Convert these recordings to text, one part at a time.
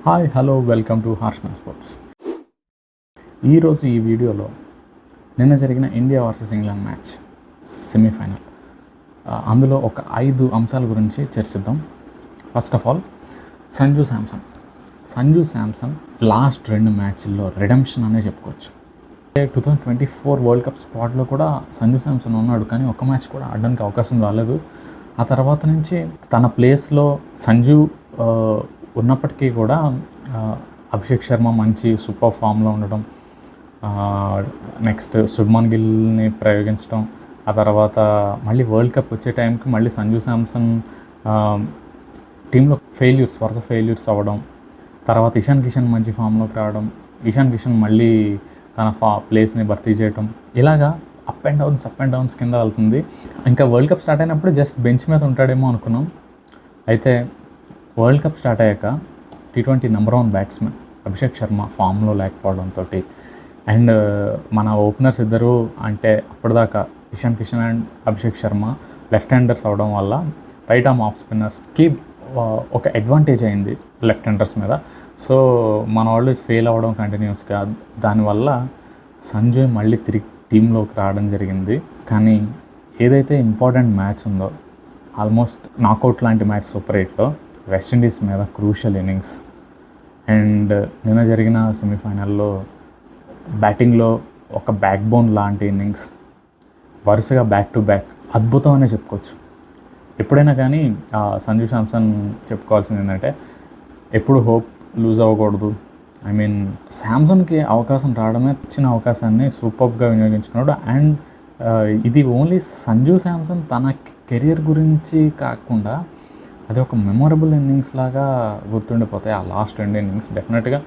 Hi hello welcome to Harshman sports. ఈరోజు ఈ వీడియోలో నిన్న జరిగిన India versus England match semifinal, అందులో ఒక 5 అంశాల గురించి చర్చిద్దాం. First of all Sanju Samson last 2 మ్యాచ్ల్లో రెడెంప్షన్ అనే చెప్పుకోవచ్చు. 2024 వరల్డ్ కప్ స్క్వాడ్లో కూడా సంజు శాంసన్ ఉన్నాడు, కానీ ఒక్క మ్యాచ్ కూడా ఆడడానికి అవకాశం రాలేదు. ఆ తర్వాత నుంచి తన ప్లేస్లో సంజు ఉన్నప్పటికీ కూడా అభిషేక్ శర్మ మంచి సూపర్ ఫామ్లో ఉండడం, నెక్స్ట్ శుభ్మన్ గిల్ని ప్రయోగించడం, ఆ తర్వాత మళ్ళీ వరల్డ్ కప్ వచ్చే టైంకి మళ్ళీ సంజు శాంసన్ టీంలో వరుస ఫెయిల్యూర్స్ అవ్వడం, తర్వాత ఇషాన్ కిషన్ మంచి ఫామ్లోకి రావడం, ఇషాన్ కిషన్ మళ్ళీ తన ప్లేస్ని భర్తీ చేయడం, ఇలాగా అప్ అండ్ డౌన్స్ కింద వెళ్తుంది. ఇంకా వరల్డ్ కప్ స్టార్ట్ అయినప్పుడు జస్ట్ బెంచ్ మీద ఉంటాడేమో అనుకున్నాం. అయితే వరల్డ్ కప్ స్టార్ట్ అయ్యాక T20 number 1 batsmen Abhishek Sharma ఫామ్లో లేకపోవడంతో అండ్ మన ఓపెనర్స్ ఇద్దరు అంటే అప్పటిదాకా Ishan Kishan and Abhishek Sharma left handers అవడం వల్ల రైట్ ఆర్మ్ ఆఫ్ స్పిన్నర్స్కి ఒక అడ్వాంటేజ్ అయింది లెఫ్ట్ హ్యాండర్స్ మీద. సో మన వాళ్ళు ఫెయిల్ అవ్వడం కంటిన్యూస్గా, దానివల్ల సంజు మళ్ళీ తిరిగి టీంలోకి రావడం జరిగింది. కానీ ఏదైతే ఇంపార్టెంట్ మ్యాచ్ ఉందో, ఆల్మోస్ట్ నాకౌట్ లాంటి మ్యాచ్ సూపర్ 8లో వెస్టిండీస్ మీద క్రూషియల్ ఇన్నింగ్స్, అండ్ నిన్న జరిగిన సెమీఫైనల్లో బ్యాటింగ్లో ఒక బ్యాక్ బోన్ లాంటి ఇన్నింగ్స్, వరుసగా బ్యాక్ టు బ్యాక్ అద్భుతం అనే చెప్పుకోవచ్చు. ఎప్పుడైనా కానీ సంజు శాంసన్ చెప్పుకోవాల్సింది ఏంటంటే ఎప్పుడు హోప్ లూజ్ అవ్వకూడదు. ఐ మీన్ శాంసన్కి అవకాశం రావడమే ఇచ్చిన అవకాశాన్ని సూపర్గా వినియోగించుకున్నాడు. అండ్ ఇది ఓన్లీ సంజు శాంసన్ తన కెరియర్ గురించి కాకుండా అది ఒక మెమొరబుల్ ఇన్నింగ్స్ లాగా గుర్తుండిపోతాయి. ఆ లాస్ట్ 2 ఇన్నింగ్స్ డెఫినెట్గా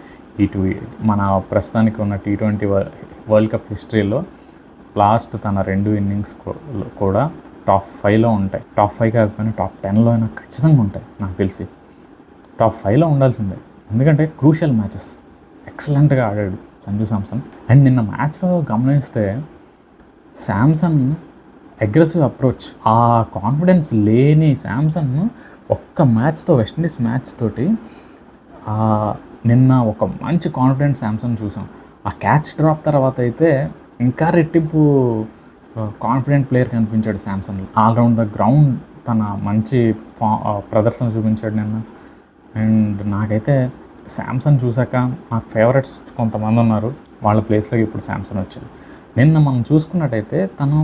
మన ప్రస్తుతానికి ఉన్న T20 వరల్డ్ కప్ హిస్టరీలో లాస్ట్ తన 2 ఇన్నింగ్స్ కూడా టాప్ 5లో ఉంటాయి. టాప్ 5 కాకపోయినా టాప్ 10లో అయినా ఖచ్చితంగా ఉంటాయి. నాకు తెలిసి టాప్ 5లో ఉండాల్సిందే, ఎందుకంటే క్రూషియల్ మ్యాచెస్ ఎక్సలెంట్గా ఆడాడు సంజు శాంసన్. అండ్ నిన్న మ్యాచ్లో గమనిస్తే శాంసన్ అగ్రెసివ్ అప్రోచ్, ఆ కాన్ఫిడెన్స్ లేని శాంసన్ ఒక్క మ్యాచ్తో వెస్టిండీస్ మ్యాచ్ తోటి నిన్న ఒక మంచి కాన్ఫిడెంట్ శాంసన్ చూసాం. ఆ క్యాచ్ డ్రాప్ తర్వాత అయితే ఇంకా రెట్టింపు కాన్ఫిడెంట్ ప్లేయర్ కనిపించాడు శాంసన్. ఆల్రౌండ్ ద గ్రౌండ్ తన మంచి ప్రదర్శన చూపించాడు నిన్న. అండ్ నాకైతే శాంసన్ చూసాక నాకు ఫేవరెట్స్ కొంతమంది ఉన్నారు, వాళ్ళ ప్లేస్లోకి ఇప్పుడు శాంసన్ వచ్చాడు. నిన్న మనం చూసుకున్నట్టయితే తను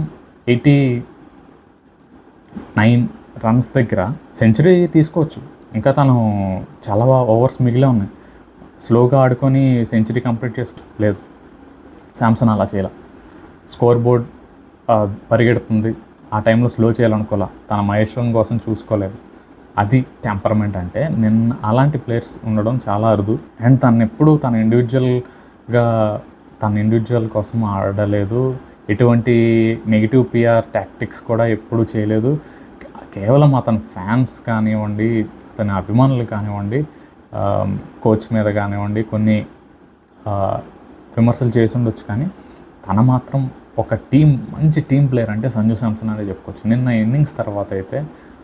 89 రన్స్ దగ్గర సెంచరీ తీసుకోవచ్చు. ఇంకా తను చాలా ఓవర్స్ మిగిలే ఉన్నాయి, స్లోగా ఆడుకొని సెంచరీ కంప్లీట్ లేదు. శాంసన్ అలా చేయాల, స్కోర్ బోర్డ్ పరిగెడుతుంది, ఆ టైంలో స్లో చేయాలనుకోలే, తన మహేశ్వరం కోసం చూసుకోలేదు. అది టెంపర్మెంట్ అంటే. నిన్న అలాంటి ప్లేయర్స్ ఉండడం చాలా అరుదు. అండ్ తను ఎప్పుడు తన ఇండివిజువల్ కోసం ఆడలేదు, ఎటువంటి నెగిటివ్ PR టాక్టిక్స్ కూడా ఎప్పుడూ చేయలేదు. కేవలం అతని ఫ్యాన్స్ కానివ్వండి, అతని అభిమానులు కానివ్వండి, కోచ్ మీద కానివ్వండి కొన్ని విమర్శలు చేసి ఉండొచ్చు, కానీ తన మాత్రం ఒక మంచి టీం ప్లేయర్ అంటే సంజు శాంసన్ అనే చెప్పుకోవచ్చు. నిన్న ఇన్నింగ్స్ తర్వాత అయితే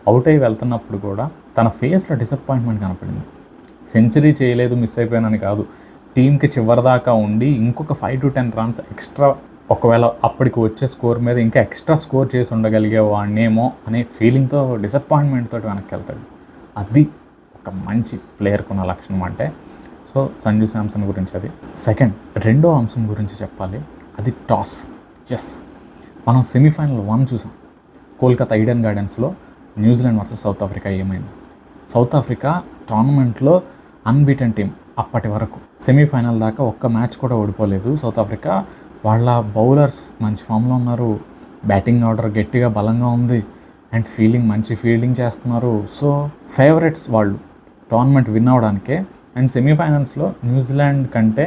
అవుట్ అయ్యి వెళ్తున్నప్పుడు కూడా తన ఫేస్లో డిసప్పాయింట్మెంట్ కనపడింది. సెంచరీ చేయలేదు, మిస్ అయిపోయానని కాదు, టీంకి చివరిదాకా ఉండి ఇంకొక 5 to 10 రన్స్ ఎక్స్ట్రా, ఒకవేళ అప్పటికి వచ్చే స్కోర్ మీద ఇంకా ఎక్స్ట్రా స్కోర్ చేసి ఉండగలిగే వాడినేమో అనే ఫీలింగ్తో డిసప్పాయింట్మెంట్ తోటి వెనక్కి వెళ్తాడు. అది ఒక మంచి ప్లేయర్కి ఉన్న లక్షణం అంటే. సో సంజు శాంసన్ గురించి అది. రెండో అంశం గురించి చెప్పాలి, అది టాస్. మనం సెమీఫైనల్ 1 చూసాం, కోల్కతా ఈడెన్ గార్డెన్స్లో న్యూజిలాండ్ వర్సెస్ సౌత్ ఆఫ్రికా. ఏమైంది? సౌత్ ఆఫ్రికా టోర్నమెంట్లో అన్బీటెన్ టీం, అప్పటి వరకు సెమీఫైనల్ దాకా ఒక్క మ్యాచ్ కూడా ఓడిపోలేదు సౌత్ ఆఫ్రికా. వాళ్ళ బౌలర్స్ మంచి ఫామ్లో ఉన్నారు, బ్యాటింగ్ ఆర్డర్ గట్టిగా బలంగా ఉంది, అండ్ మంచి ఫీల్డింగ్ చేస్తున్నారు. సో ఫేవరెట్స్ వాళ్ళు టోర్నమెంట్ విన్ అవ్వడానికే. అండ్ సెమీఫైనల్స్లో న్యూజిలాండ్ కంటే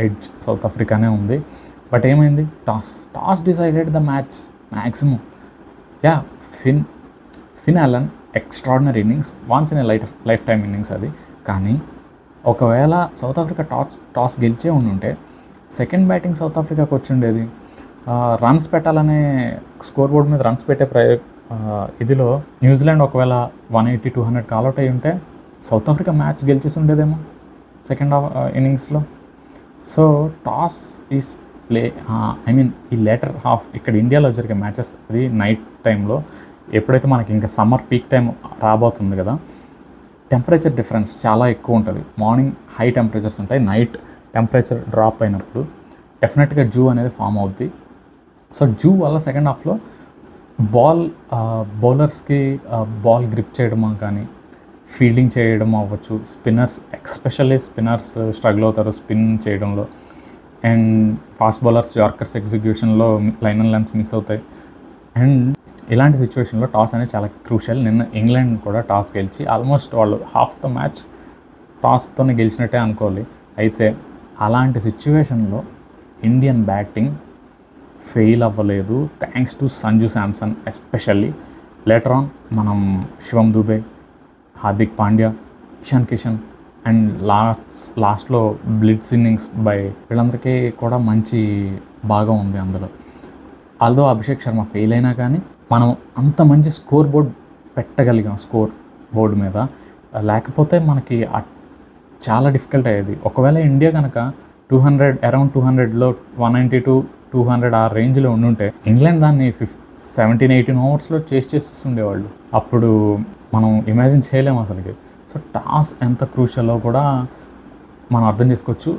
ఎడ్జ్ సౌత్ ఆఫ్రికానే ఉంది. బట్ ఏమైంది? Toss decided the match maximum. Finn Allen extraordinary innings, once in a lifetime innings అది. కానీ ఒకవేళ సౌత్ ఆఫ్రికా టాస్ గెలిచే ఉండుంటే సెకండ్ బ్యాటింగ్ సౌత్ ఆఫ్రికాకి వచ్చి ఉండేది. రన్స్ పెట్టాలనే స్కోర్ బోర్డ్ మీద రన్స్ పెట్టే ఇదిలో న్యూజిలాండ్ ఒకవేళ 180-200 కాల్అవుట్ అయ్యి ఉంటే సౌత్ ఆఫ్రికా మ్యాచ్ గెలిచేసి ఉండేదేమో. సెకండ్ ఇన్నింగ్స్లో. So toss is play I mean ఈ లేటర్ హాఫ్ ఇక్కడ ఇండియాలో జరిగే మ్యాచెస్ అది నైట్ టైంలో, ఎప్పుడైతే మనకి ఇంకా సమ్మర్ పీక్ టైం రాబోతుంది కదా, టెంపరేచర్ డిఫరెన్స్ చాలా ఎక్కువ ఉంటుంది. మార్నింగ్ హై టెంపరేచర్స్ ఉంటాయి, నైట్ టెంపరేచర్ డ్రాప్ అయినప్పుడు డెఫినెట్గా జూ అనేది ఫామ్ అవుద్ది. సో జూ వల్ల సెకండ్ హాఫ్లో బౌలర్స్కి బాల్ గ్రిప్ చేయడం కానీ ఫీల్డింగ్ చేయడం అవ్వచ్చు, స్పిన్నర్స్ ఎక్స్పెషల్లీ స్పిన్నర్స్ స్ట్రగుల్ అవుతారు స్పిన్ చేయడంలో, అండ్ ఫాస్ట్ బౌలర్స్ యార్కర్స్ ఎగ్జిక్యూషన్లో లైన్ అండ్ లెన్స్ మిస్ అవుతాయి. అండ్ ఇలాంటి సిచ్యువేషన్లో టాస్ అనేది చాలా క్రూషియల్. నిన్న ఇంగ్లాండ్ కూడా టాస్ గెలిచి ఆల్మోస్ట్ వాళ్ళు హాఫ్ ద మ్యాచ్ టాస్తోనే గెలిచినట్టే అనుకోవాలి. అయితే అలాంటి సిచ్యువేషన్లో ఇండియన్ బ్యాటింగ్ ఫెయిల్ అవ్వలేదు, thanks to Sanju Samson especially. Later on మనం శివం దుబే, హార్దిక్ పాండ్యా, ఇషాన్ కిషన్ అండ్ లాస్ట్లో బ్లిట్స్ ఇన్నింగ్స్ బై వీళ్ళందరికీ కూడా మంచి భాగం ఉంది అందులో. ఆల్దో అభిషేక్ శర్మ ఫెయిల్ అయినా కానీ మనం అంత మంచి స్కోర్ బోర్డ్ పెట్టగలిగాం స్కోర్ బోర్డు మీద. లేకపోతే మనకి చాలా డిఫికల్ట్ అయ్యేది. ఒకవేళ ఇండియా కనుక 200 అరౌండ్ 200లో 190 to 200 ఆ రేంజ్లో ఉండుంటే ఇంగ్లాండ్ దాన్ని 17-18 ఓవర్స్లో చేస్తుండేవాళ్ళు. అప్పుడు మనం ఇమాజిన్ చేయలేము అసలుకి. సో టాస్ ఎంత క్రూషియల్లో కూడా మనం అర్థం చేసుకోవచ్చు.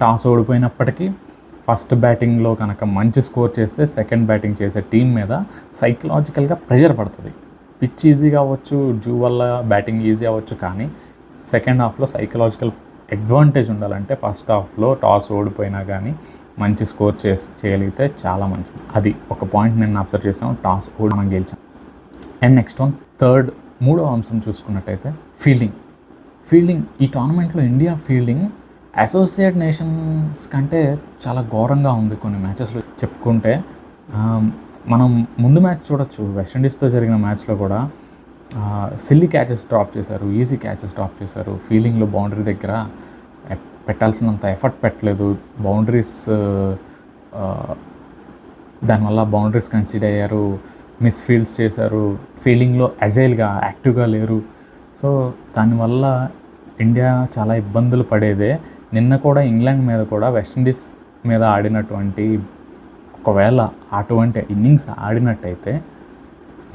టాస్ ఓడిపోయినప్పటికీ ఫస్ట్ బ్యాటింగ్లో కనుక మంచి స్కోర్ చేస్తే సెకండ్ బ్యాటింగ్ చేసే టీం మీద సైకలాజికల్గా ప్రెషర్ పడుతుంది. పిచ్ ఈజీగా అవ్వచ్చు, జూ వల్ల బ్యాటింగ్ ఈజీ అవ్వచ్చు, కానీ సెకండ్ హాఫ్లో సైకలాజికల్ అడ్వాంటేజ్ ఉండాలంటే ఫస్ట్ హాఫ్లో టాస్ ఓడిపోయినా కానీ మంచి స్కోర్ చేయగలిగితే చాలా మంచిది. అది ఒక పాయింట్ నేను అబ్జర్వ్ చేసాం, టాస్ ఓడి మనం గెలిచాం. అండ్ నెక్స్ట్ వన్ మూడో అంశం చూసుకున్నట్టయితే ఫీల్డింగ్ ఈ టోర్నమెంట్లో ఇండియా ఫీల్డింగ్ అసోసియేట్ నేషన్స్ కంటే చాలా ఘోరంగా ఉంది. కొన్ని మ్యాచెస్లో చెప్పుకుంటే మనం ముందు మ్యాచ్ చూడొచ్చు, వెస్టిండీస్తో జరిగిన మ్యాచ్లో కూడా సిల్లీ క్యాచెస్ డ్రాప్ చేశారు, ఈజీ క్యాచెస్ డ్రాప్ చేశారు. ఫీల్డింగ్లో బౌండరీ దగ్గర పెట్టాల్సినంత ఎఫర్ట్ పెట్టలేదు, బౌండరీస్ దానివల్ల బౌండరీస్ కన్సిడర్ అయ్యారు, మిస్ ఫీల్డ్స్ చేశారు, ఫీల్డింగ్లో అజైల్గా యాక్టివ్గా లేరు. సో దానివల్ల ఇండియా చాలా ఇబ్బందులు పడేదే. నిన్న కూడా ఇంగ్లాండ్ మీద కూడా వెస్టిండీస్ మీద ఆడినటువంటి ఒకవేళ అటువంటి ఇన్నింగ్స్ ఆడినట్టయితే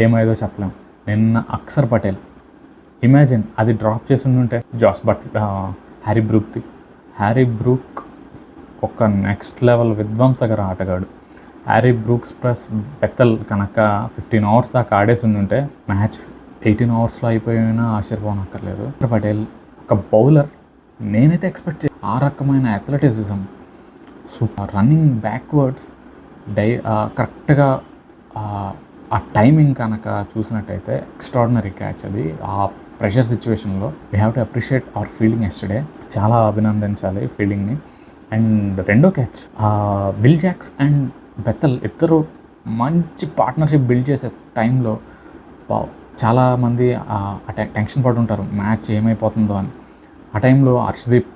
ఏమైందో చెప్పలేం. నిన్న అక్షర్ పటేల్ ఇమాజిన్ అది డ్రాప్ చేసి ఉంటే హ్యారీ బ్రూక్ ఒక నెక్స్ట్ లెవెల్ విధ్వంసకర ఆటగాడు. హ్యారీ బ్రూక్స్ ప్లస్ బెత్తల్ కనుక 15 అవర్స్ దాకా ఆడేసి ఉంటే మ్యాచ్ 18 అవర్స్లో అయిపోయినా ఆశ్చర్యపోనక్కర్లేదు. అక్షర్ పటేల్ ఒక బౌలర్, నేనైతే ఎక్స్పెక్ట్ ఆ రకమైన అథ్లెటిసిజం, సూపర్ రన్నింగ్ బ్యాక్వర్డ్స్, కరెక్ట్గా ఆ టైమింగ్ కనుక చూసినట్టయితే ఎక్స్ట్రాడినరీ క్యాచ్ అది. ఆ ప్రెషర్ సిచ్యువేషన్లో we have to appreciate hour fielding yesterday, చాలా అభినందించాలి ఫీల్డింగ్ని. అండ్ రెండో క్యాచ్ విల్ జాక్స్ అండ్ బెత్తల్ ఇద్దరు మంచి పార్ట్నర్షిప్ బిల్డ్ చేసే టైంలో చాలామంది టెన్షన్ పడుతుంటారు మ్యాచ్ ఏమైపోతుందో అని. ఆ టైంలో హర్షదీప్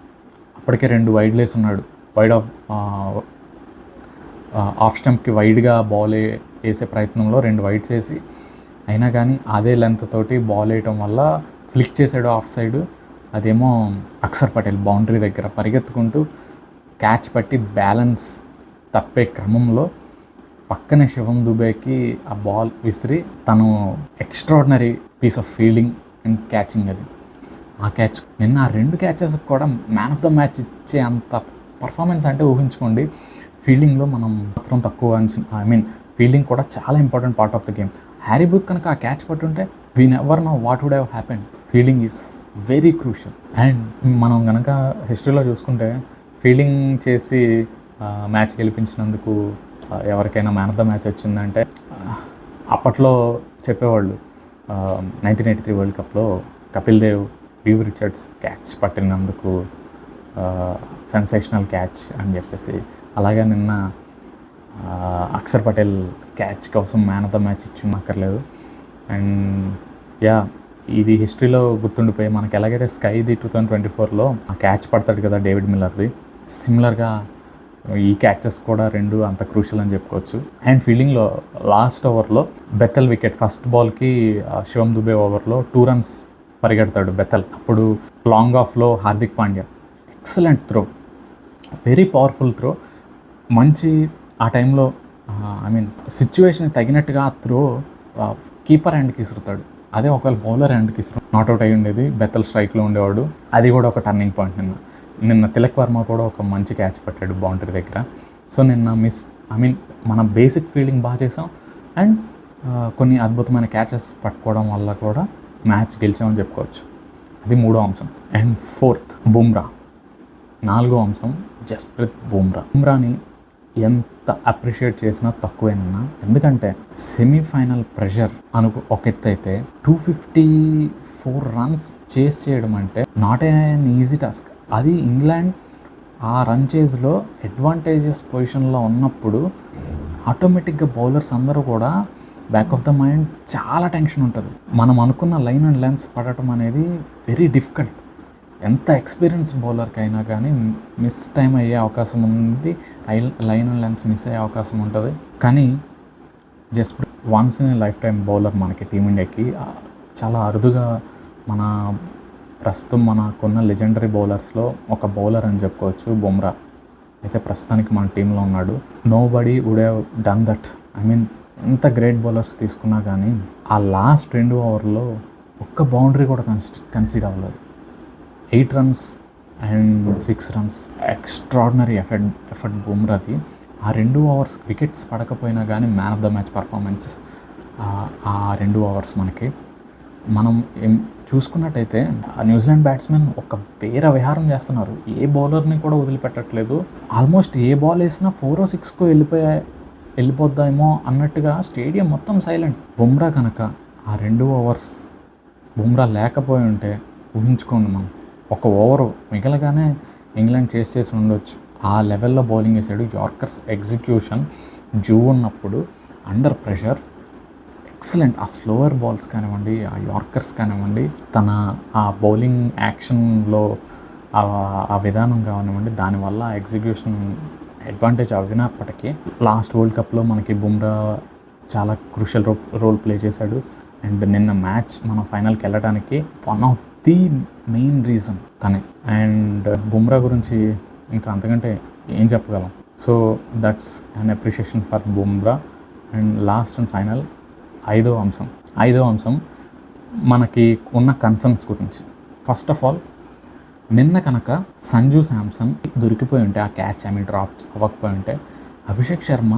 అప్పటికే 2 వైడ్ లేసి ఉన్నాడు, వైడ్ ఆఫ్ స్టంప్కి వైడ్గా బాల్ వేసే ప్రయత్నంలో 2 వైడ్స్ వేసి అయినా కానీ అదే లెంత్ తోటి బాల్ వేయటం వల్ల ఫ్లిక్ చేసాడు ఆఫ్ సైడ్. అదేమో అక్షర్ పటేల్ బౌండరీ దగ్గర పరిగెత్తుకుంటూ క్యాచ్ పట్టి బ్యాలెన్స్ తప్పే క్రమంలో పక్కనే శివం దుబేకి ఆ బాల్ విసిరి తను extraordinary piece of fielding and catching అది. ఆ క్యాచ్ నిన్న ఆ 2 క్యాచెస్ కూడా మ్యాన్ ఆఫ్ ద మ్యాచ్ ఇచ్చే అంత పర్ఫార్మెన్స్ అంటే ఊహించుకోండి. ఫీల్డింగ్లో మనం మాత్రం తక్కువ ఫీల్డింగ్ కూడా చాలా important part of the game. Harry Brook కనుక ఆ క్యాచ్ పట్టుంటే we never know what would have happen. Fielding is very crucial. And మనం కనుక హిస్టరీలో చూసుకుంటే ఫీల్డింగ్ చేసి మ్యాచ్ గెలిపించినందుకు ఎవరికైనా మ్యాన్ ఆఫ్ ద మ్యాచ్ వచ్చిందంటే అప్పట్లో చెప్పేవాళ్ళు 1983 వరల్డ్ కప్లో Kapil Dev, Viv Richards catch పట్టినందుకు సెన్సేషనల్ క్యాచ్ అని చెప్పేసి. అలాగే నిన్న అక్షర్ పటేల్ క్యాచ్ కోసం మ్యాన్ ఆఫ్ ద మ్యాచ్ ఇచ్చినక్కర్లేదు. అండ్ ఇది హిస్టరీలో గుర్తుండిపోయి మనకి ఎలాగైతే స్కైది 2024లో ఆ క్యాచ్ పడతాడు కదా డేవిడ్ మిల్లర్ది, సిమిలర్గా ఈ క్యాచెస్ కూడా 2 అంత క్రూషియల్ అని చెప్పుకోవచ్చు. అండ్ ఫీల్డింగ్లో లాస్ట్ ఓవర్లో బెత్తల్ వికెట్ ఫస్ట్ బాల్కి శివం దుబే ఓవర్లో 2 runs పరిగెడతాడు బెత్తల్. అప్పుడు లాంగ్ ఆఫ్లో Hardik Pandya excellent throw, very powerful throw. మంచి ఆ టైంలో ఐ మీన్ సిచ్యువేషన్కి తగినట్టుగా ఆ త్రో కీపర్ హ్యాండ్కి ఇసురుతాడు. అదే ఒకవేళ బౌలర్ హ్యాండ్కి ఇసురు నాట్అవుట్ అయి ఉండేది, బెత్తల్ స్ట్రైక్లో ఉండేవాడు. అది కూడా ఒక టర్నింగ్ పాయింట్. నిన్న తిలక్ వర్మ కూడా ఒక మంచి క్యాచ్ పట్టాడు బౌండరీ దగ్గర. సో నిన్న మన బేసిక్ ఫీల్డింగ్ బాగా చేసాం అండ్ కొన్ని అద్భుతమైన క్యాచెస్ పట్టుకోవడం వల్ల కూడా మ్యాచ్ గెలిచామని చెప్పుకోవచ్చు. అది 3వ అంశం. And 4th Bumrah. 4వ అంశం జస్ప్రీత్ బుమ్రాని ఎంత అప్రిషియేట్ చేసినా తక్కువేనన్నా. ఎందుకంటే సెమీఫైనల్ ప్రెషర్ ఒక ఎత్తు అయితే 254 రన్స్ చేస్ చేయడం అంటే నాట్ ఎన్ ఈజీ టాస్క్. అది ఇంగ్లాండ్ ఆ రన్ చేజ్లో అడ్వాంటేజెస్ పొజిషన్లో ఉన్నప్పుడు ఆటోమేటిక్గా బౌలర్స్ అందరూ కూడా బ్యాక్ ఆఫ్ ద మైండ్ చాలా టెన్షన్ ఉంటుంది. మనం అనుకున్న లైన్ అండ్ లెన్స్ పడటం అనేది వెరీ డిఫికల్ట్. ఎంత ఎక్స్పీరియన్స్డ్ బౌలర్కి అయినా కానీ మిస్ టైం అయ్యే అవకాశం ఉంది, లైన్ అండ్ లెన్స్ మిస్ అయ్యే అవకాశం ఉంటుంది. కానీ Jasprit once in a life time bowler మనకి టీమిండియాకి. చాలా అరుదుగా ప్రస్తుతం మనకున్న లెజెండరీ బౌలర్స్లో ఒక బౌలర్ అని చెప్పుకోవచ్చు బుమ్రా. అయితే ప్రస్తుతానికి మన టీంలో ఉన్నాడు. Nobody would have done that. ఎంత గ్రేట్ బౌలర్స్ తీసుకున్నా కానీ ఆ లాస్ట్ 2 ఓవర్లో ఒక్క బౌండరీ కూడా కన్సీడ్ అవ్వలేదు. 8 runs and 6 runs. Extraordinary effort బుమ్రాది. ఆ 2 overs వికెట్స్ పడకపోయినా కానీ man of the match performances ఆ 2 overs మనకి. మనం చూసుకున్నట్టయితే న్యూజిలాండ్ బ్యాట్స్మెన్ ఒక వేరే విహారం చేస్తున్నారు. ఏ బౌలర్ని కూడా వదిలిపెట్టట్లేదు. ఆల్మోస్ట్ ఏ బాల్ వేసినా 4 or 6 వెళ్ళిపోద్దామో అన్నట్టుగా స్టేడియం మొత్తం సైలెంట్. బుమ్రా కనుక ఆ 2 overs బుమ్రా లేకపోయి ఉంటే ఊహించుకోండి, మనం ఒక ఓవరు మిగలగానే ఇంగ్లాండ్ చేసి ఉండొచ్చు. ఆ లెవెల్లో బౌలింగ్ వేసాడు. యార్కర్స్ ఎగ్జిక్యూషన్ ఉన్నప్పుడు అండర్ ప్రెషర్ ఎక్సలెంట్. ఆ స్లోవర్ బాల్స్ కానివ్వండి, ఆ యార్కర్స్ కానివ్వండి, తన ఆ బౌలింగ్ యాక్షన్లో ఆ విధానం కానివ్వండి, దానివల్ల ఎగ్జిక్యూషన్ అడ్వాంటేజ్ అవినప్పటికీ లాస్ట్ వరల్డ్ కప్లో మనకి బుమ్రా చాలా క్రూషియల్ రోల్ ప్లే చేశాడు. అండ్ నిన్న మ్యాచ్ మనం ఫైనల్కి వెళ్ళడానికి one of the main reason తనే. అండ్ బుమ్రా గురించి ఇంకా అంతకంటే ఏం చెప్పగలం. So that's an appreciation for Bumrah. And last and final 5వ అంశం మనకి ఉన్న కన్సర్న్స్ గురించి. ఫస్ట్ ఆఫ్ ఆల్, నిన్న కనుక సంజు శాంసన్ దొరికిపోయి ఉంటే, ఆ క్యాచ్ డ్రాప్ అవ్వకపోయి ఉంటే, అభిషేక్ శర్మ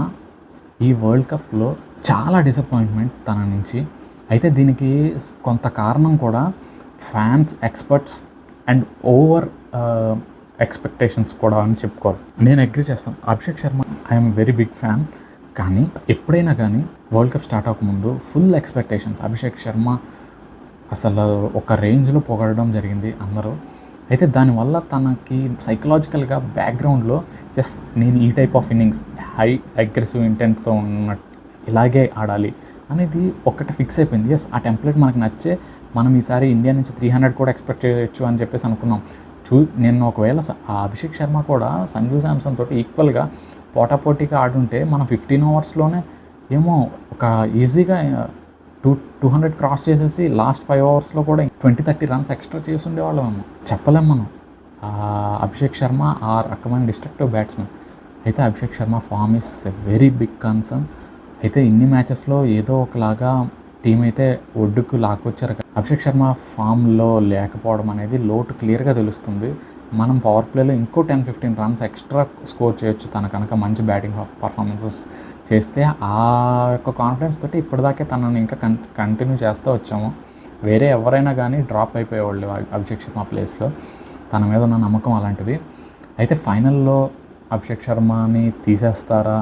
ఈ వరల్డ్ కప్లో చాలా డిసప్పాయింట్మెంట్ తన నుంచి. అయితే దీనికి కొంత కారణం కూడా fans, experts and over expectations కూడా అని చెప్పుకోవాలి. నేను అగ్రీ చేస్తాను. Abhishek Sharma I'm very big fan. కానీ ఎప్పుడైనా కానీ వరల్డ్ కప్ స్టార్ట్ అవ్వకముందు ఫుల్ ఎక్స్పెక్టేషన్స్. అభిషేక్ శర్మ అసలు ఒక రేంజ్లో పొగడడం జరిగింది అందరూ. అయితే దానివల్ల తనకి సైకలాజికల్గా బ్యాక్గ్రౌండ్లో నేను ఈ type of innings high aggressive ఇంటెంట్తో ఉన్నట్టు ఇలాగే ఆడాలి అనేది ఒకటి ఫిక్స్ అయిపోయింది. ఆ టెంప్లెట్ మనకు నచ్చే మనం ఈసారి ఇండియా నుంచి 300 కూడా ఎక్స్పెక్ట్ చేయొచ్చు అని చెప్పేసి అనుకున్నాం. నేను ఒకవేళ ఆ అభిషేక్ శర్మ కూడా సంజు శాంసన్ తోటి ఈక్వల్గా పోటాపోటీగా ఆడుంటే మనం 15 ఓవర్స్లోనే ఏమో ఒక ఈజీగా 200 క్రాస్ చేసేసి లాస్ట్ 5 ఓవర్స్లో కూడా 20-30 runs ఎక్స్ట్రా చేసి ఉండేవాళ్ళం ఏమో. చెప్పలేం మనం. అభిషేక్ శర్మ ఆ రకమైన డిస్ట్రక్టివ్ బ్యాట్స్మెన్. అయితే Abhishek Sharma form is a very big concern. అయితే ఇన్ని మ్యాచెస్లో ఏదో ఒకలాగా టీం అయితే ఒడ్డుకు లాక్కొచ్చారు. అభిషేక్ శర్మ ఫామ్లో లేకపోవడం అనేది లోటు క్లియర్గా తెలుస్తుంది. మనం పవర్ ప్లేలో ఇంకో 10-15 runs ఎక్స్ట్రా స్కోర్ చేయొచ్చు తన కనుక మంచి బ్యాటింగ్ పర్ఫార్మెన్సెస్ చేస్తే. ఆ యొక్క కాన్ఫిడెన్స్ తోటి ఇప్పటిదాకే తనని ఇంకా కంటిన్యూ చేస్తూ వచ్చాము. వేరే ఎవరైనా కానీ డ్రాప్ అయిపోయేవాళ్ళు అభిషేక్ శర్మ ప్లేస్లో. తన మీద ఉన్న నమ్మకం అలాంటిది. అయితే ఫైనల్లో అభిషేక్ శర్మని తీసేస్తారా,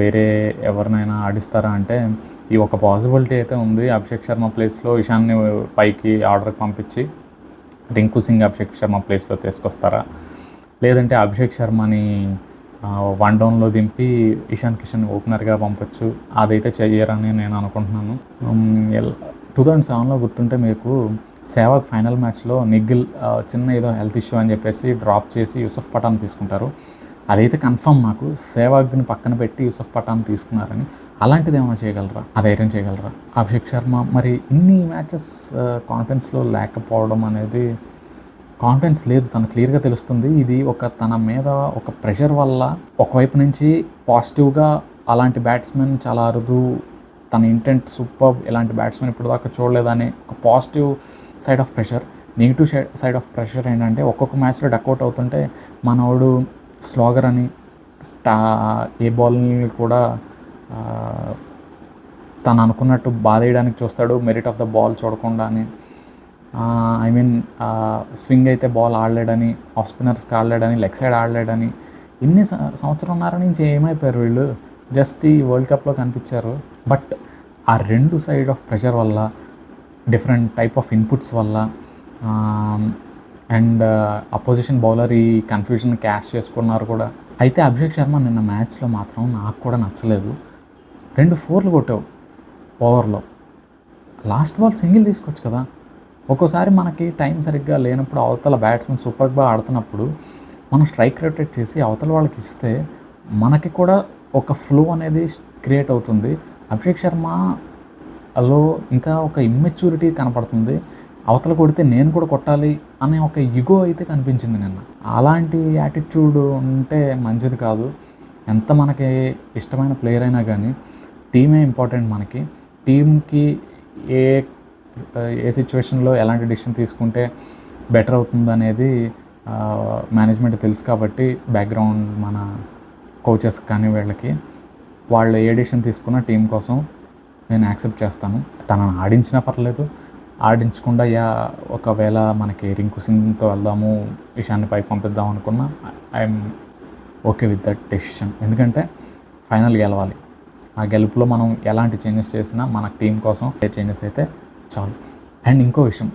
వేరే ఎవరినైనా ఆడిస్తారా అంటే ఈ ఒక పాసిబిలిటీ అయితే ఉంది. అభిషేక్ శర్మ ప్లేస్లో ఇషాన్ని పైకి ఆర్డర్కి పంపించి రింకు సింగ్ అభిషేక్ శర్మ ప్లేస్లో తీసుకొస్తారా, లేదంటే అభిషేక్ శర్మని 1 downలో దింపి ఇషాన్ కిషన్ ఓపెనర్గా పంపొచ్చు. అదైతే చేయరని నేను అనుకుంటున్నాను. 2007లో గుర్తుంటే మీకు సెహ్వాగ్ ఫైనల్ మ్యాచ్లో నిఖిల్ చిన్న ఏదో హెల్త్ ఇష్యూ అని చెప్పేసి డ్రాప్ చేసి యూసఫ్ పఠాన్ తీసుకుంటారు. అదైతే కన్ఫర్మ్ నాకు. సెహ్వాగ్ని పక్కన పెట్టి యూసఫ్ పఠాన్ తీసుకున్నారని. అలాంటిది ఏమైనా చేయగలరా, ఆ ధైర్యం చేయగలరా అభిషేక్ శర్మ? మరి ఇన్ని మ్యాచెస్ కాన్ఫిడెన్స్లో లేకపోవడం అనేది కాన్ఫిడెన్స్ లేదు, తను క్లియర్గా తెలుస్తుంది. ఇది తన మీద ఒక ప్రెషర్ వల్ల ఒకవైపు నుంచి పాజిటివ్గా అలాంటి బ్యాట్స్మెన్ చాలా అరుదు, తన ఇంటెంట్ సూపర్, ఇలాంటి బ్యాట్స్మెన్ ఇప్పుడు దాకా చూడలేదని ఒక positive side of pressure. Negative side of pressure ఏంటంటే ఒక్కొక్క మ్యాచ్లో డక్అవుట్ అవుతుంటే మనోడు స్లాగర్ అని ఏ బాల్ని కూడా తను అనుకున్నట్టు బాధేయడానికి చూస్తాడు, మెరిట్ ఆఫ్ ద బాల్ చూడకుండా అని. ఐ మీన్ స్వింగ్ అయితే బాల్ ఆడలేడని, ఆఫ్ స్పిన్నర్స్కి ఆడలేడని, లెగ్ సైడ్ ఆడలేడని, ఇన్ని సంవత్సరంన్నర నుంచి ఏమైపోయారు వీళ్ళు, జస్ట్ ఈ వరల్డ్ కప్లో కనిపించారు. బట్ ఆ రెండు సైడ్ ఆఫ్ ప్రెషర్ వల్ల, డిఫరెంట్ టైప్ ఆఫ్ ఇన్పుట్స్ వల్ల అండ్ అపోజిషన్ బౌలర్ ఈ కన్ఫ్యూజన్ క్యాష్ చేసుకున్నారు కూడా. అయితే అభిషేక్ శర్మ నిన్న మ్యాచ్లో మాత్రం నాకు కూడా నచ్చలేదు. 2 4లు కొట్టావు ఓవర్లో, లాస్ట్ బాల్ సింగిల్ తీసుకోవచ్చు కదా. ఒక్కోసారి మనకి టైం సరిగ్గా లేనప్పుడు, అవతల బ్యాట్స్మెన్ సూపర్గా ఆడుతున్నప్పుడు మనం స్ట్రైక్ రొటేట్ చేసి అవతల వాళ్ళకి ఇస్తే మనకి కూడా ఒక ఫ్లో అనేది క్రియేట్ అవుతుంది. అభిషేక్ శర్మలో ఇంకా ఒక ఇమ్మెచ్యూరిటీ కనపడుతుంది. అవతల కొడితే నేను కూడా కొట్టాలి అనే ఒక ఇగో అయితే కనిపించింది నిన్న. అలాంటి యాటిట్యూడ్ ఉంటే మంచిది కాదు. ఎంత మనకి ఇష్టమైన ప్లేయర్ అయినా కానీ టీమే ఇంపార్టెంట్ మనకి. టీంకి ఏ సిచ్యువేషన్లో ఎలాంటి డిసిషన్ తీసుకుంటే బెటర్ అవుతుంది అనేది మేనేజ్మెంట్ తెలుసు కాబట్టి, బ్యాక్గ్రౌండ్ మన కోచెస్ కానీ వీళ్ళకి, వాళ్ళు ఏ డిసిషన్ తీసుకున్నా టీం కోసం నేను యాక్సెప్ట్ చేస్తాను. తనను ఆడించినా పర్లేదు, ఆడించకుండా ఒకవేళ మనకి రింకు సింగ్తో వెళ్దాము, ఇషాన్ని పైకి పంపిద్దాం అనుకున్నా I'm okay with that decision. ఎందుకంటే ఫైనల్ గెలవాలి. ఆ గెలుపులో మనం ఎలాంటి చేంజెస్ చేసినా మన టీం కోసం చేంజెస్ అయితే చాలు. అండ్ ఇంకో విషయం,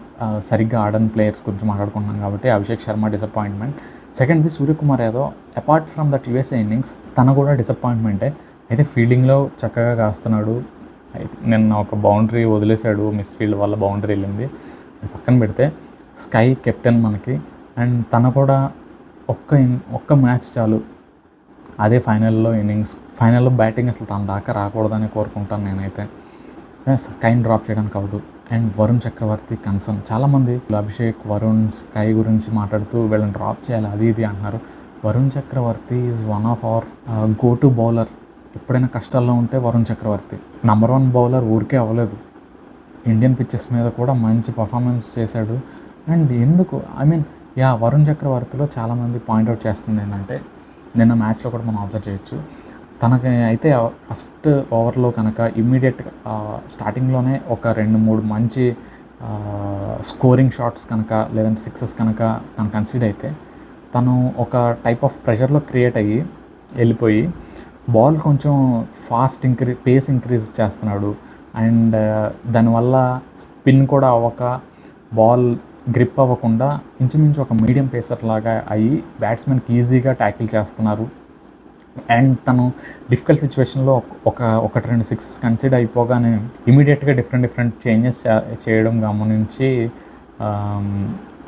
సరిగ్గా ఆడని ప్లేయర్స్ గురించి మాట్లాడుకుంటున్నాం కాబట్టి అభిషేక్ శర్మ డిసప్పాయింట్మెంట్. సెకండ్ది Suryakumar Yadav, apart from that USA innings తను కూడా డిసప్పాయింట్మెంటే. అయితే ఫీల్డింగ్లో చక్కగా కాస్తున్నాడు. నిన్న ఒక బౌండరీ వదిలేశాడు, మిస్ ఫీల్డ్ వల్ల బౌండరీ వెళ్ళింది. పక్కన పెడితే స్కై కెప్టెన్ మనకి, అండ్ తను కూడా ఒక్క మ్యాచ్ చాలు, అదే ఫైనల్లో ఇన్నింగ్స్, ఫైనల్లో బ్యాటింగ్ అసలు తన దాకా రాకూడదని కోరుకుంటాను నేనైతే. స్కైని డ్రాప్ చేయడానికి అవ్వదు. అండ్ వరుణ్ చక్రవర్తి కన్సర్న్, చాలామంది అభిషేక్, వరుణ్, స్కై గురించి మాట్లాడుతూ వీళ్ళని డ్రాప్ చేయాలి అది ఇది అంటున్నారు. Varun Chakravarthy is one of our go to bowler. ఎప్పుడైనా కష్టాల్లో ఉంటే వరుణ్ చక్రవర్తి నంబర్ 1 బౌలర్. ఊరికే అవ్వలేదు, ఇండియన్ పిచ్చెస్ మీద కూడా మంచి పర్ఫార్మెన్స్ చేశాడు. అండ్ ఎందుకు వరుణ్ చక్రవర్తిలో చాలామంది పాయింట్అవుట్ చేస్తుంది ఏంటంటే, నిన్న మ్యాచ్లో కూడా మనం అబ్జర్వ్ చేయొచ్చు, తనకి అయితే ఫస్ట్ ఓవర్లో కనుక ఇమ్మీడియట్గా స్టార్టింగ్లోనే ఒక 2-3 మంచి స్కోరింగ్ షాట్స్ కనుక, లేదంటే సిక్సెస్ కనుక తను కన్సిడర్ అయితే, తను ఒక టైప్ ఆఫ్ ప్రెషర్లో క్రియేట్ అయ్యి వెళ్ళిపోయి బాల్ కొంచెం పేస్ ఇంక్రీజ్ చేస్తున్నాడు. అండ్ దానివల్ల స్పిన్ కూడా అవ్వక, బాల్ గ్రిప్ అవ్వకుండా ఇంచుమించు ఒక మీడియం పేసర్ లాగా అయ్యి బ్యాట్స్మెన్కి ఈజీగా ట్యాకిల్ చేస్తున్నారు. అండ్ తను డిఫికల్ట్ సిచ్యువేషన్లో ఒకటి 2 సిక్సెస్ కన్సిడర్ అయిపోగానే ఇమీడియట్గా డిఫరెంట్ చేంజెస్ చేయడం గమనించి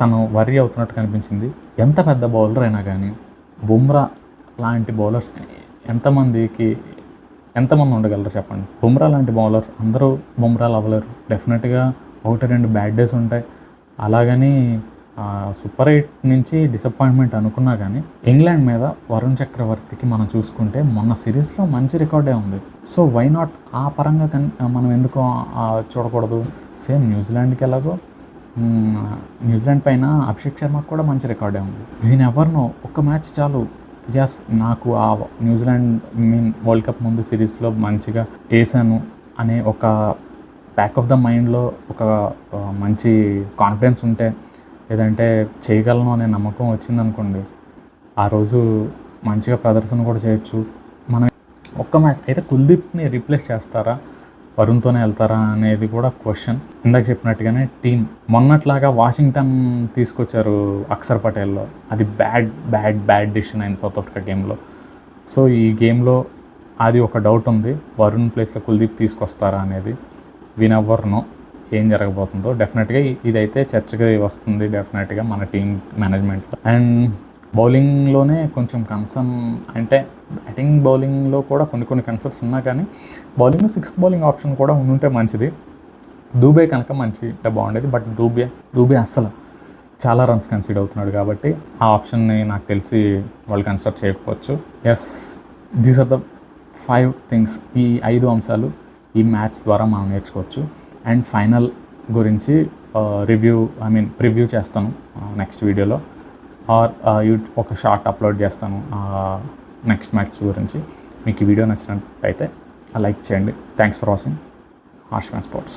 తను వర్రీ అవుతున్నట్టు కనిపించింది. ఎంత పెద్ద బౌలర్ అయినా కానీ బుమ్రా లాంటి బౌలర్స్ ఎంతమంది ఉండగలరు చెప్పండి? బుమ్రా లాంటి బౌలర్స్ అందరూ బుమ్రాలు అవ్వలేరు. డెఫినెట్గా 1-2 బ్యాడ్ డేస్ ఉంటాయి. అలాగని సూపర్ 8 నుంచి డిసప్పాయింట్మెంట్ అనుకున్నా కానీ, ఇంగ్లాండ్ మీద వరుణ్ చక్రవర్తికి మనం చూసుకుంటే మొన్న సిరీస్లో మంచి రికార్డే ఉంది. సో వై నాట్ ఆ పరంగా మనం ఎందుకు చూడకూడదు? సేమ్ న్యూజిలాండ్కి ఎలాగో న్యూజిలాండ్ పైన అభిషేక్ శర్మకు కూడా మంచి రికార్డే ఉంది. ఎవరినో ఒక్క మ్యాచ్ చాలు. నాకు ఆ న్యూజిలాండ్ వరల్డ్ కప్ ముందు సిరీస్లో మంచిగా వేసాను అనే ఒక బ్యాక్ ఆఫ్ ద మైండ్లో ఒక మంచి కాన్ఫిడెన్స్ ఉంటే, లేదంటే చేయగలను అనే నమ్మకం వచ్చిందనుకోండి, ఆ రోజు మంచిగా ప్రదర్శన కూడా చేయొచ్చు. మనం ఒక్క మ్యాచ్ అయితే కుల్దీప్ని రీప్లేస్ చేస్తారా, వరుణ్తోనే వెళ్తారా అనేది కూడా క్వశ్చన్. ఇందాక చెప్పినట్టుగానే టీం మొన్నట్లాగా వాషింగ్టన్ తీసుకొచ్చారు అక్షర్ పటేల్లో, అది బ్యాడ్ డిసిషన్ అయింది సౌత్ ఆఫ్రికా గేమ్లో. సో ఈ గేమ్లో అది ఒక డౌట్ ఉంది, వరుణ్ ప్లేస్లో కుల్దీప్ తీసుకొస్తారా అనేది. వినెవర్నో ఏం జరగబోతుందో. డెఫినెట్గా ఇదైతే చర్చగా వస్తుంది డెఫినెట్గా మన టీం మేనేజ్మెంట్లో. అండ్ బౌలింగ్లోనే కొంచెం కన్సర్న్, అంటే బ్యాటింగ్ బౌలింగ్లో కూడా కొన్ని కన్సర్న్స్ ఉన్నా కానీ బౌలింగ్లో 6th బౌలింగ్ ఆప్షన్ కూడా ఉంటే మంచిది. దూబే కనుక బాగుండేది. బట్ దూబే అస్సలు చాలా రన్స్ కన్సిడర్ అవుతున్నాడు కాబట్టి ఆ ఆప్షన్ని నాకు తెలిసి వాళ్ళు కన్సిడర్ చేయకపోవచ్చు. Yes, these are the 5 things. ఈ 5 అంశాలు ఈ మ్యాచ్ ద్వారా మనం నేర్చుకోవచ్చు. అండ్ ఫైనల్ గురించి ప్రివ్యూ చేస్తాను నెక్స్ట్ వీడియోలో, ఆర్ ఒక షార్ట్ అప్లోడ్ చేస్తాను నెక్స్ట్ మ్యాచ్ గురించి. మీకు ఈ వీడియో నచ్చినట్టయితే లైక్ చేయండి. Thanks for watching Harshman sports.